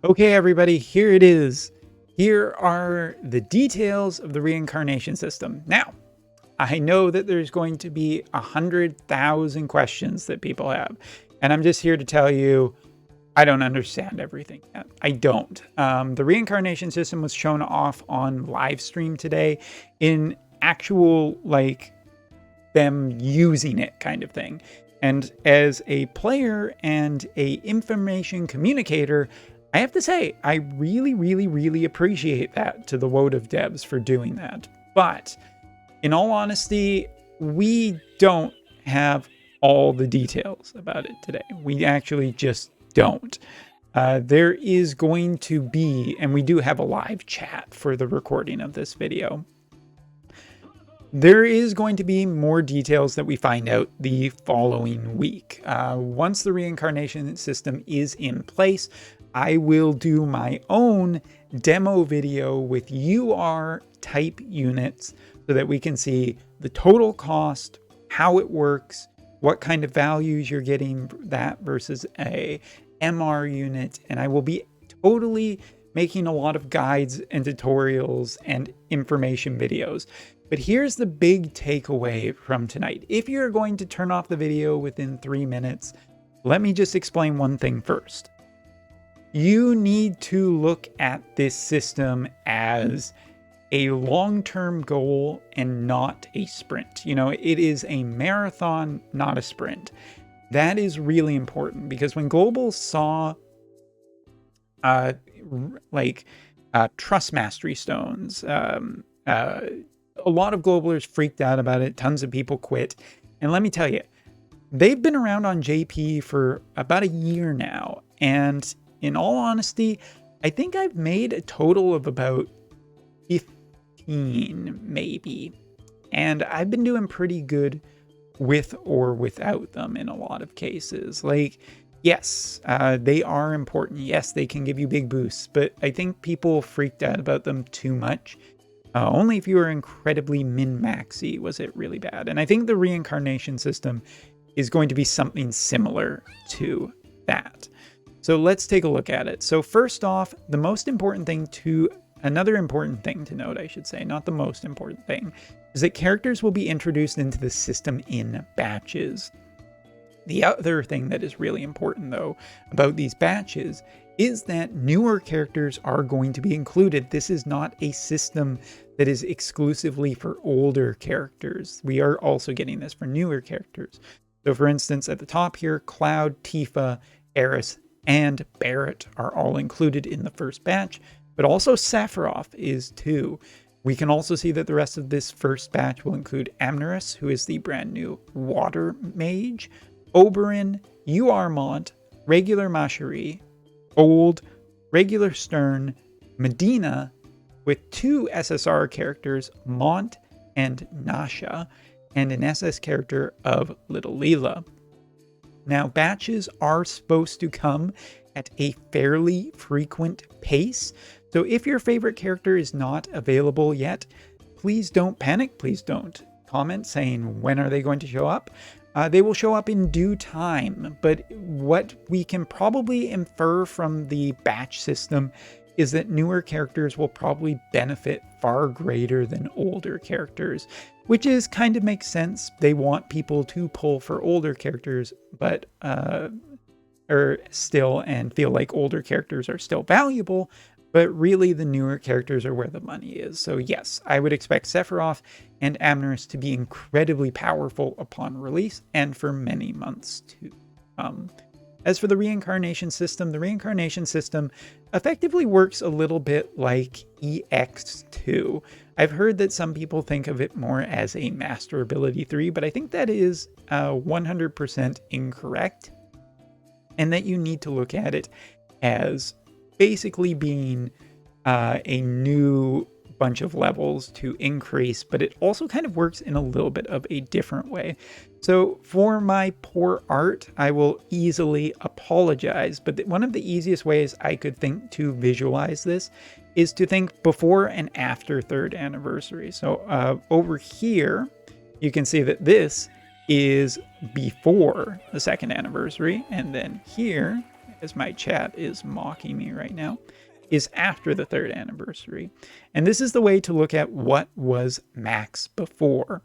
Okay, everybody, here it is. Here are the details of the reincarnation system. Now, I know that there's going to be 100,000 questions that people have, and I'm just here to tell you I don't understand everything yet. I don't. The reincarnation system was shown off on live stream today in actual, like, them using it kind of thing. And as a player and a information communicator, I have to say, I really appreciate that to the Wotv devs for doing that. But in all honesty, we don't have all the details about it today. We actually just don't. There is going to be, and we do have a live chat for the recording of this video. There is going to be more details that we find out the following week. Once the reincarnation system is in place, I will do my own demo video with UR type units so that we can see the total cost, how it works, what kind of values you're getting that versus a MR unit. And I will be totally making a lot of guides and tutorials and information videos. But here's the big takeaway from tonight. If you're going to turn off the video within 3 minutes, let me just explain one thing first. You need to look at this system as a long-term goal and not a sprint. You know, it is a marathon, not a sprint. That is really important because when Global saw trust mastery stones, a lot of Globalers freaked out about it. Tons of people quit. And let me tell you, they've been around on JP for about a year now. And in all honesty, I think I've made a total of about 15, maybe. And I've been doing pretty good with or without them in a lot of cases. Like, yes, they are important. Yes, they can give you big boosts. But I think people freaked out about them too much. Only if you were incredibly min-maxy was it really bad. And I think the reincarnation system is going to be something similar to that. So let's take a look at it. So first off, another important thing to note, I should say, not the most important thing, is that characters will be introduced into the system in batches. The other thing that is really important, though, about these batches is that newer characters are going to be included. This is not a system that is exclusively for older characters. We are also getting this for newer characters. So for instance, at the top here, Cloud, Tifa, Eris, and Barrett are all included in the first batch, but also Sephiroth is too. We can also see that the rest of this first batch will include Amneris, who is the brand new water mage, Oberyn, Uarmont, regular Mashari, Old, regular Stern, Medina, with 2 SSR characters, Mont and Nasha, and an SS character of Little Leela. Now, batches are supposed to come at a fairly frequent pace, so if your favorite character is not available yet, please don't panic, please don't comment saying when are they going to show up. They will show up in due time, but what we can probably infer from the batch system is that newer characters will probably benefit far greater than older characters, which is kind of makes sense. They want people to pull for older characters, but still and feel like older characters are still valuable, but really the newer characters are where the money is. So yes, I would expect Sephiroth and Amneris to be incredibly powerful upon release and for many months to come. As for the reincarnation system effectively works a little bit like EX2. I've heard that some people think of it more as a Master Ability 3, but I think that is 100% incorrect, and that you need to look at it as basically being a new bunch of levels to increase, but it also kind of works in a little bit of a different way. So for my poor art, I will easily apologize, but one of the easiest ways I could think to visualize this is to think before and after 3rd anniversary. So over here, you can see that this is before the 2nd anniversary, and then here as my chat is mocking me right now, is after the 3rd anniversary. And this is the way to look at what was max before.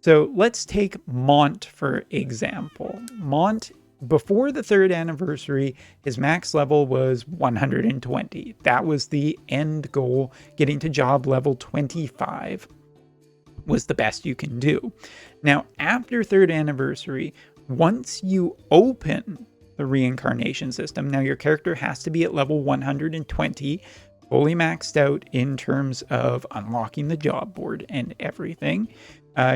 So let's take Mont for example. Mont, before the 3rd anniversary, his max level was 120. That was the end goal. Getting to job level 25 was the best you can do. Now, after 3rd anniversary, once you open the reincarnation system, now your character has to be at level 120, fully maxed out in terms of unlocking the job board and everything.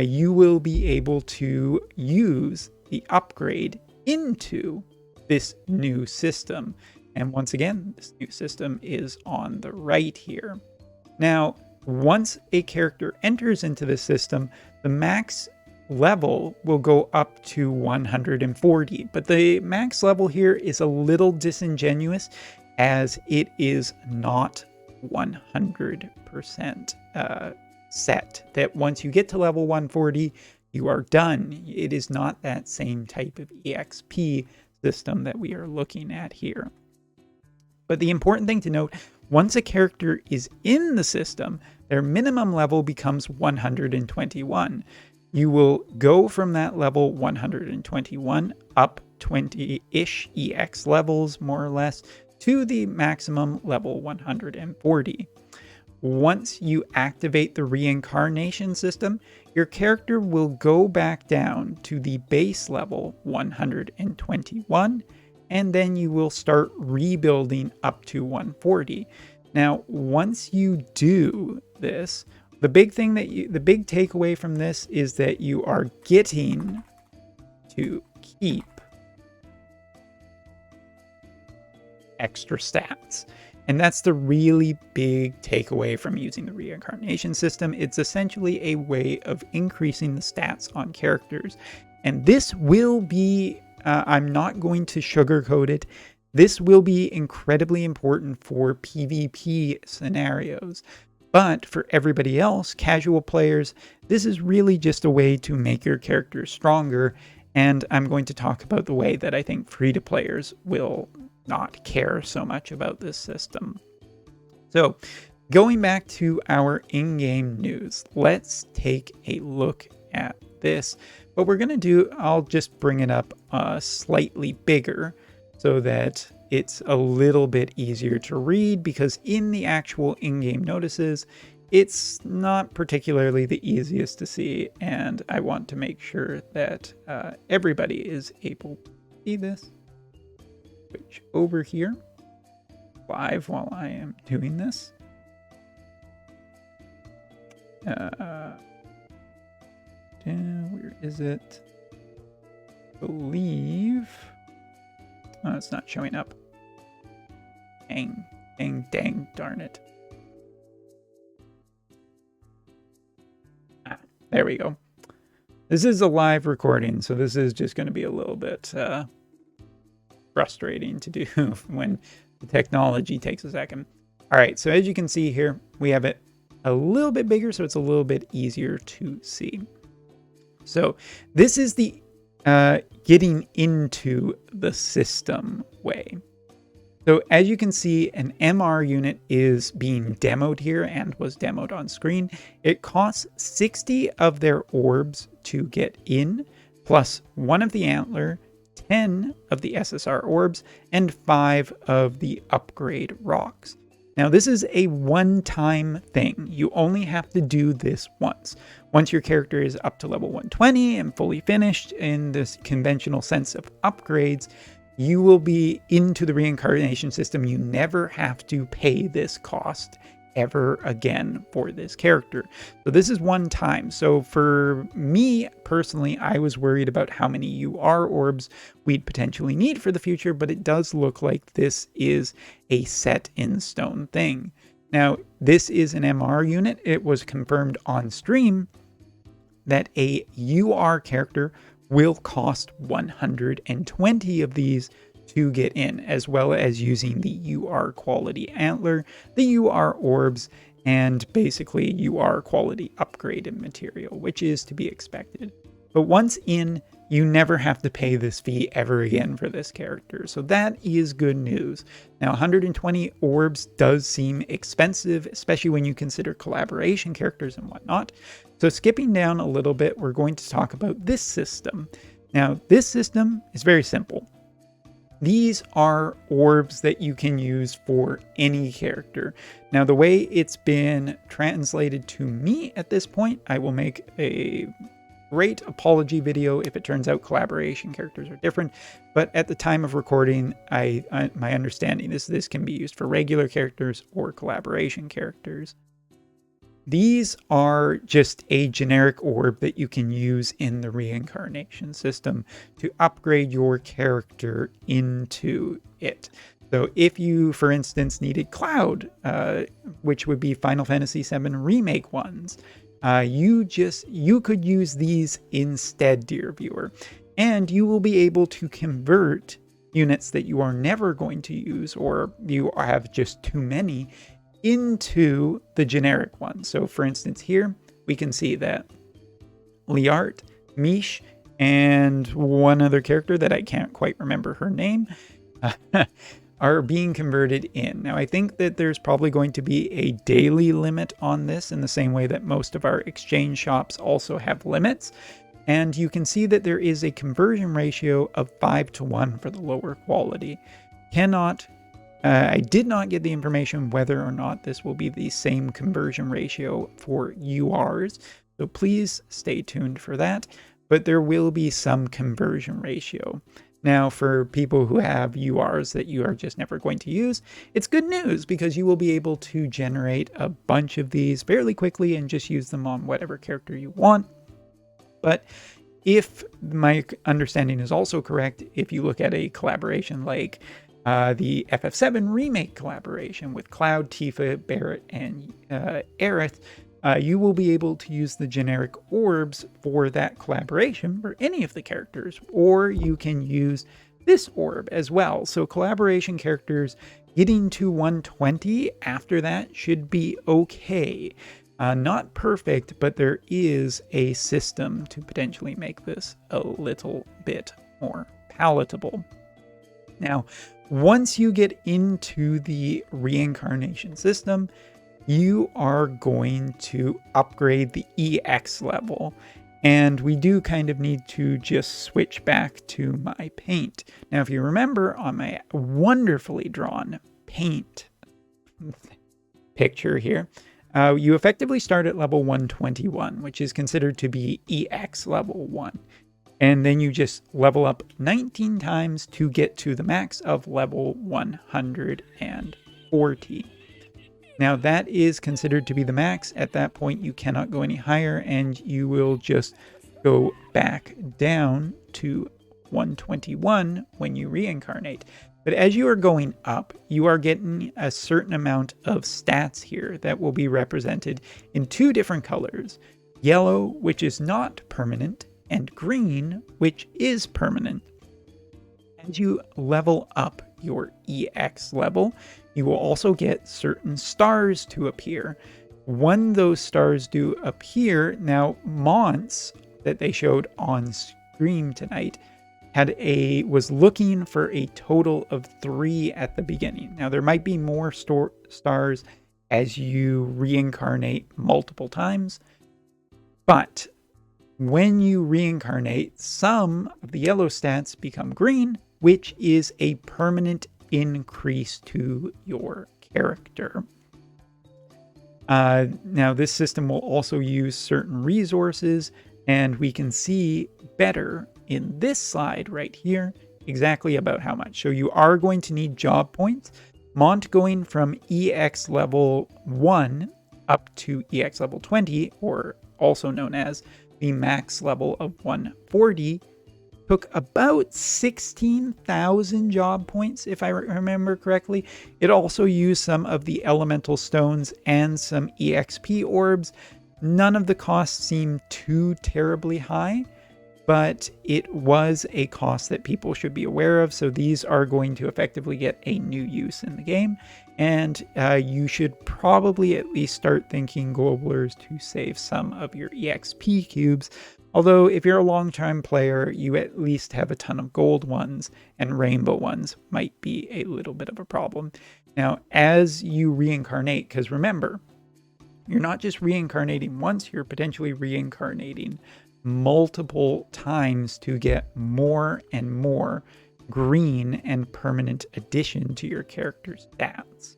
You will be able to use the upgrade into this new system. And once again, this new system is on the right here. Now, once a character enters into the system, the max level will go up to 140. But the max level here is a little disingenuous, as it is not 100% set. That once you get to level 140, you are done. It is not that same type of EXP system that we are looking at here. But the important thing to note, once a character is in the system, their minimum level becomes 121. You will go from that level 121 up 20-ish EX levels, more or less, to the maximum level 140. Once you activate the reincarnation system, your character will go back down to the base level 121, and then you will start rebuilding up to 140. Now, once you do this, the big takeaway from this is that you are getting to keep extra stats. And that's the really big takeaway from using the reincarnation system. It's essentially a way of increasing the stats on characters. And this will be, I'm not going to sugarcoat it, this will be incredibly important for PvP scenarios. But for everybody else, casual players, this is really just a way to make your character stronger. And I'm going to talk about the way that I think free-to-players will not care so much about this system. So, going back to our in-game news, let's take a look at this. What we're going to do, I'll just bring it up slightly bigger so that it's a little bit easier to read, because in the actual in-game notices, it's not particularly the easiest to see, and I want to make sure that everybody is able to see this. Switch over here live while I am doing this. Where is it? I believe. Oh, it's not showing up. Dang, darn it. Ah, there we go. This is a live recording, so this is just going to be a little bit frustrating to do when the technology takes a second. All right, so as you can see here, we have it a little bit bigger, so it's a little bit easier to see. So this is the getting into the system way. So as you can see, an MR unit is being demoed here and was demoed on screen. It costs 60 of their orbs to get in, plus 1 of the antler, 10 of the SSR orbs, and 5 of the upgrade rocks. Now this is a one-time thing. You only have to do this once. Once your character is up to level 120 and fully finished in this conventional sense of upgrades, you will be into the reincarnation system. You never have to pay this cost ever again for this character. So this is one time. So for me personally, I was worried about how many UR orbs we'd potentially need for the future, but it does look like this is a set in stone thing. Now, this is an MR unit. It was confirmed on stream that a UR character will cost 120 of these to get in, as well as using the UR quality antler, the UR orbs, and basically UR quality upgraded material, which is to be expected. But once in, you never have to pay this fee ever again for this character. So that is good news. Now, 120 orbs does seem expensive, especially when you consider collaboration characters and whatnot. So skipping down a little bit, we're going to talk about this system. Now, this system is very simple. These are orbs that you can use for any character. Now, the way it's been translated to me at this point, I will make a great apology video if it turns out collaboration characters are different. But at the time of recording, my understanding is this can be used for regular characters or collaboration characters. These are just a generic orb that you can use in the reincarnation system to upgrade your character into it. So if you, for instance, needed Cloud, which would be Final Fantasy VII Remake ones, you could use these instead, dear viewer. And you will be able to convert units that you are never going to use, or you have just too many, into the generic one. So for instance, here we can see that Liart, Mish, and one other character that I can't quite remember her name are being converted in. Now, I think that there's probably going to be a daily limit on this in the same way that most of our exchange shops also have limits. And you can see that there is a conversion ratio of 5:1 for the lower quality. I did not get the information whether or not this will be the same conversion ratio for URs, so please stay tuned for that, but there will be some conversion ratio. Now, for people who have URs that you are just never going to use, it's good news because you will be able to generate a bunch of these fairly quickly and just use them on whatever character you want. But if my understanding is also correct, if you look at a collaboration like the FF7 Remake collaboration with Cloud, Tifa, Barrett, and Aerith, you will be able to use the generic orbs for that collaboration for any of the characters, or you can use this orb as well. So collaboration characters getting to 120 after that should be okay. Not perfect, but there is a system to potentially make this a little bit more palatable. Now, once you get into the reincarnation system, you are going to upgrade the EX level. And we do kind of need to just switch back to my paint. Now, if you remember on my wonderfully drawn paint picture here, you effectively start at level 121, which is considered to be EX level 1. And then you just level up 19 times to get to the max of level 140. Now that is considered to be the max. At that point, you cannot go any higher, and you will just go back down to 121 when you reincarnate. But as you are going up, you are getting a certain amount of stats here that will be represented in two different colors. Yellow, which is not permanent, and green, which is permanent. As you level up your EX level, you will also get certain stars to appear. When those stars do appear, now Mons, that they showed on stream tonight, was looking for a total of 3 at the beginning. Now there might be more stars as you reincarnate multiple times, but when you reincarnate, some of the yellow stats become green, which is a permanent increase to your character. Now, this system will also use certain resources, and we can see better in this slide right here exactly about how much. So you are going to need job points. Mont going from EX level 1 up to EX level 20, or also known as the max level of 140, took about 16,000 job points, if I remember correctly. It also used some of the elemental stones and some EXP orbs. None of the costs seemed too terribly high, but it was a cost that people should be aware of. So these are going to effectively get a new use in the game. And you should probably at least start thinking, Globalers, to save some of your EXP cubes Although if you're a long-time player, you at least have a ton of gold ones, and rainbow ones might be a little bit of a problem. Now, as you reincarnate, because remember, you're not just reincarnating once, you're potentially reincarnating multiple times to get more and more green and permanent addition to your character's stats.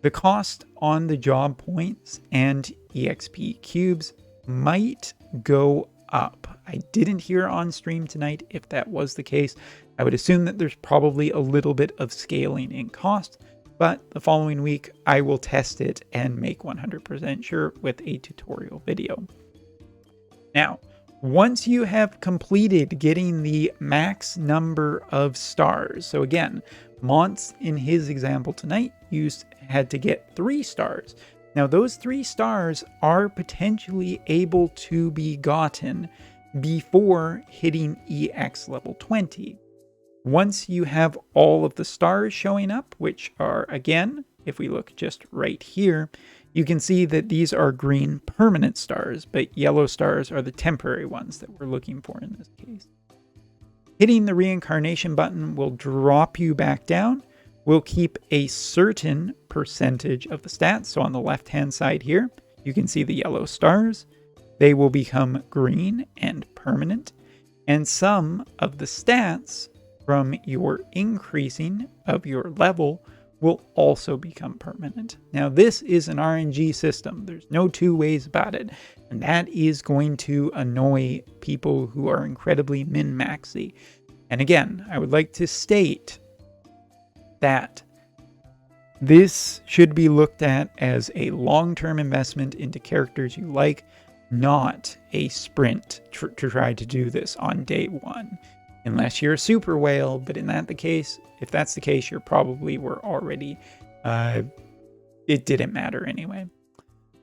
The cost on the job points and EXP cubes might go up. I didn't hear on stream tonight if that was the case. I would assume that there's probably a little bit of scaling in cost, but the following week I will test it and make 100% sure with a tutorial video. Now, once you have completed getting the max number of stars, so again, Montz in his example tonight had to get 3 stars. Now those 3 stars are potentially able to be gotten before hitting EX level 20. Once you have all of the stars showing up, which are, again, if we look just right here, you can see that these are green permanent stars, but yellow stars are the temporary ones that we're looking for in this case. Hitting the reincarnation button will drop you back down. We'll keep a certain percentage of the stats. So on the left-hand side here, you can see the yellow stars. They will become green and permanent. And some of the stats from your increasing of your level will also become permanent. Now this is an RNG system. There's no two ways about it. And that is going to annoy people who are incredibly min-maxy. And again, I would like to state that this should be looked at as a long-term investment into characters you like, not a sprint to try to do this on day one. Unless you're a super whale, but if that's the case, you probably were already, it didn't matter anyway.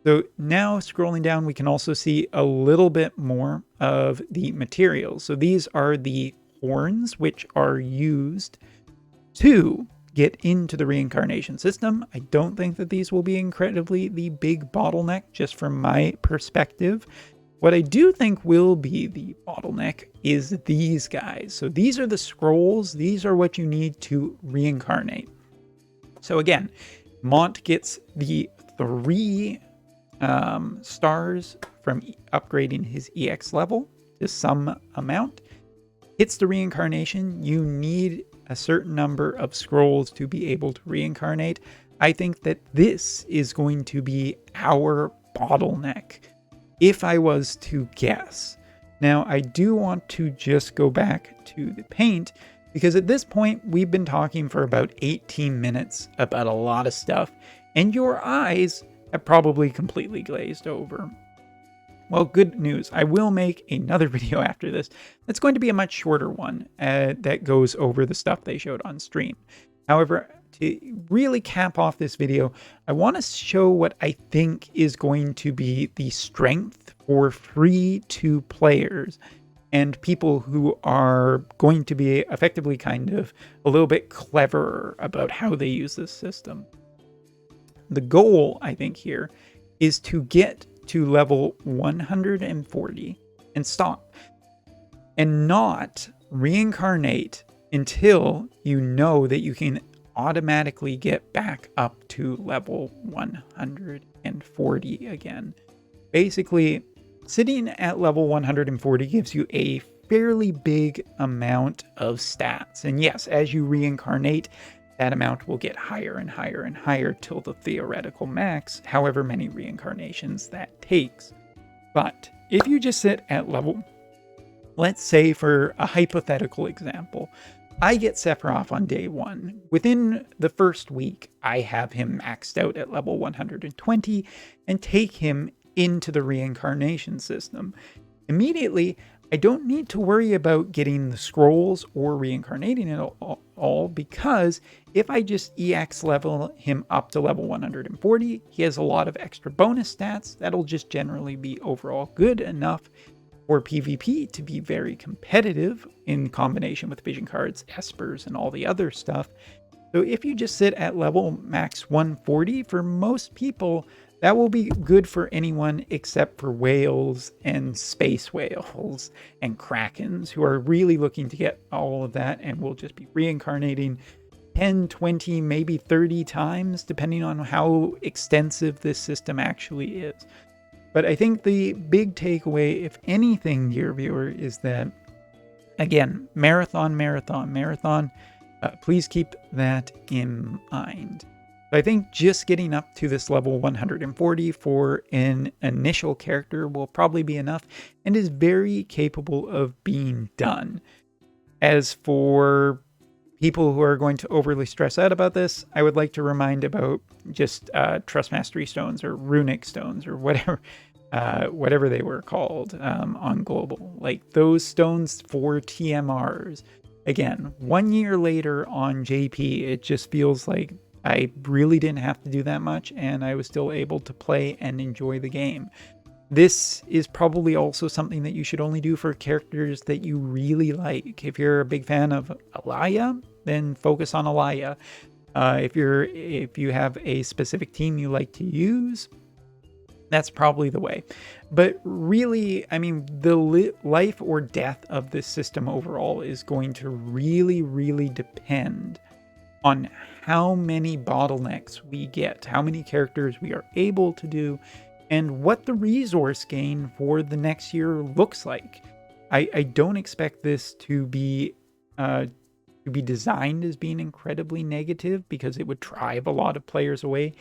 So now scrolling down, we can also see a little bit more of the materials. So these are the horns, which are used to get into the reincarnation system. I don't think that these will be incredibly the big bottleneck, just from my perspective. What I do think will be the bottleneck is these guys. So these are the scrolls. These are what you need to reincarnate. So again, Mont gets the 3 stars from upgrading his EX level to some amount. Hits the reincarnation, you need a certain number of scrolls to be able to reincarnate. I think that this is going to be our bottleneck, if I was to guess. Now, I do want to just go back to the paint, because at this point, we've been talking for about 18 minutes about a lot of stuff, and your eyes have probably completely glazed over. Well, good news. I will make another video after this that's going to be a much shorter one that goes over the stuff they showed on stream. However, to really cap off this video, I want to show what I think is going to be the strength for free-to players and people who are going to be effectively kind of a little bit cleverer about how they use this system. The goal, I think, here is to get to level 140 and stop, and not reincarnate until you know that you can automatically get back up to level 140 again. Basically, sitting at level 140 gives you a fairly big amount of stats, and yes, as you reincarnate, that amount will get higher and higher and higher till the theoretical max, however many reincarnations that takes. But if you just sit at level, let's say for a hypothetical example, I get Sephiroth on day 1. Within the first week, I have him maxed out at level 120 and take him into the reincarnation system. Immediately, I don't need to worry about getting the scrolls or reincarnating it all, because if I just EX level him up to level 140, he has a lot of extra bonus stats. That'll just generally be overall good enough for PvP to be very competitive in combination with vision cards, espers, and all the other stuff. So if you just sit at level max 140, for most people, that will be good for anyone except for whales and space whales and krakens, who are really looking to get all of that and will just be reincarnating 10, 20, maybe 30 times, depending on how extensive this system actually is. But I think the big takeaway, if anything, dear viewer, is that, again, marathon. Please keep that in mind. I think just getting up to this level 140 for an initial character will probably be enough and is very capable of being done. As for people who are going to overly stress out about this, I would like to remind about just Trust Mastery Stones or Runic Stones or whatever they were called on Global. Like those stones for TMRs. Again, 1 year later on JP, it just feels like I really didn't have to do that much, and I was still able to play and enjoy the game. This is probably also something that you should only do for characters that you really like. If you're a big fan of Alaya, then focus on Alaya. If you have a specific team you like to use, that's probably the way. But really, I mean, the life or death of this system overall is going to really, really depend on how many bottlenecks we get, how many characters we are able to do, and what the resource gain for the next year looks like. I don't expect this to be designed as being incredibly negative, because it would drive a lot of players away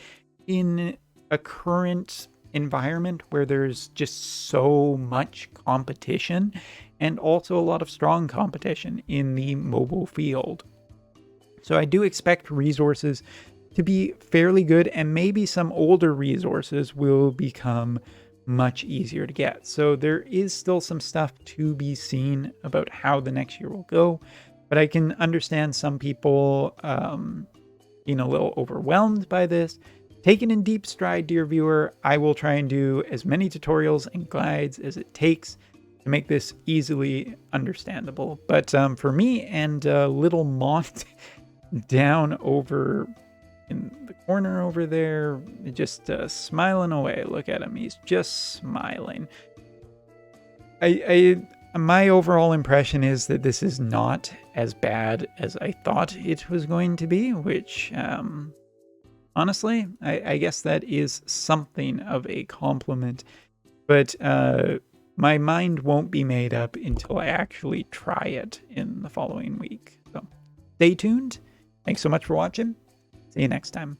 in a current environment where there's just so much competition, and also a lot of strong competition in the mobile field. So I do expect resources to be fairly good, and maybe some older resources will become much easier to get. So there is still some stuff to be seen about how the next year will go, but I can understand some people being a little overwhelmed by this. Take it in deep stride, dear viewer. I will try and do as many tutorials and guides as it takes to make this easily understandable. But for me and little Mont down over in the corner over there, just smiling away. Look at him. He's just smiling. My overall impression is that this is not as bad as I thought it was going to be, which honestly, I guess that is something of a compliment. But my mind won't be made up until I actually try it in the following week. So stay tuned. Thanks so much for watching. See you next time.